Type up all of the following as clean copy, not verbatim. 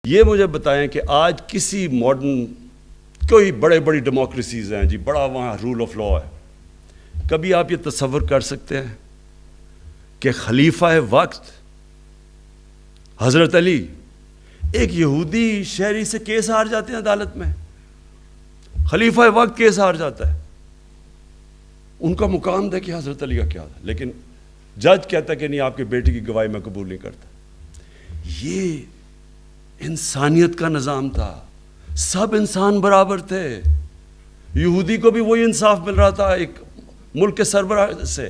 یہ مجھے بتائیں کہ آج کسی ماڈرن کوئی بڑی ڈیموکریسیز ہیں جی، بڑا وہاں رول آف لا ہے، کبھی آپ یہ تصور کر سکتے ہیں کہ خلیفہ وقت حضرت علی ایک یہودی شہری سے کیس ہار جاتے ہیں عدالت میں؟ خلیفہ وقت کیس ہار جاتا ہے، ان کا مقام دیکھیں حضرت علی کا کیا تھا، لیکن جج کہتا ہے کہ نہیں، آپ کے بیٹے کی گواہی میں قبول نہیں کرتا۔ یہ انسانیت کا نظام تھا، سب انسان برابر تھے، یہودی کو بھی وہی انصاف مل رہا تھا ایک ملک کے سربراہ سے۔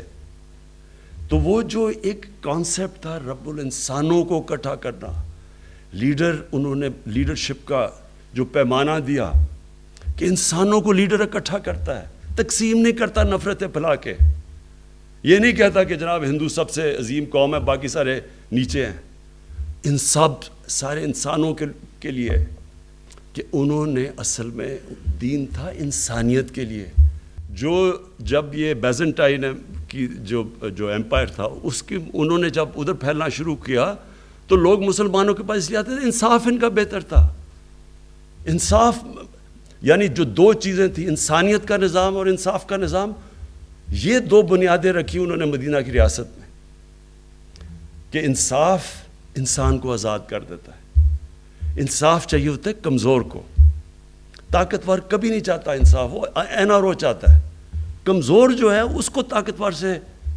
تو وہ جو ایک کانسیپٹ تھا رب الانسانوں کو اکٹھا کرنا، انہوں نے لیڈرشپ کا جو پیمانہ دیا کہ انسانوں کو لیڈر اکٹھا کرتا ہے، تقسیم نہیں کرتا نفرتیں پھیلا کے۔ یہ نہیں کہتا کہ جناب ہندو سب سے عظیم قوم ہے، باقی سارے نیچے ہیں۔ ان سب سارے انسانوں کے لیے، کہ انہوں نے اصل میں دین تھا انسانیت کے لیے۔ جب یہ بیزنٹائن کی جو ایمپائر تھا، انہوں نے جب ادھر پھیلنا شروع کیا تو لوگ مسلمانوں کے پاس اس لیے آتے تھے، انصاف ان کا بہتر تھا۔ انصاف یعنی جو دو چیزیں تھیں، انسانیت کا نظام اور انصاف کا نظام، یہ دو بنیادیں رکھی انہوں نے مدینہ کی ریاست میں، کہ انصاف انسان کو آزاد کر دیتا ہے۔ انصاف چاہیے ہوتا ہے کمزور کو، طاقتور کبھی نہیں چاہتا انصاف، وہ این آر او چاہتا ہے۔ کمزور جو ہے اس کو طاقتور سے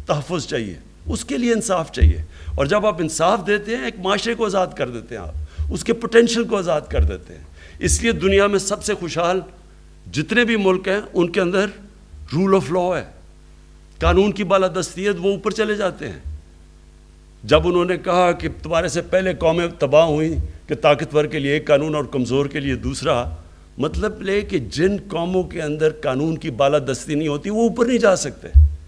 تحفظ چاہیے، اس کے لیے انصاف چاہیے۔ اور جب آپ انصاف دیتے ہیں، ایک معاشرے کو آزاد کر دیتے ہیں، آپ اس کے پوٹینشیل کو آزاد کر دیتے ہیں۔ اس لیے دنیا میں سب سے خوشحال جتنے بھی ملک ہیں، ان کے اندر رول آف لا ہے، قانون کی بالادستی ہے، وہ اوپر چلے جاتے ہیں۔ جب انہوں نے کہا کہ تمہارے سے پہلے قومیں تباہ ہوئیں کہ طاقتور کے لیے ایک قانون اور کمزور کے لیے دوسرا، مطلب لے کہ جن قوموں کے اندر قانون کی بالادستی نہیں ہوتی وہ اوپر نہیں جا سکتے۔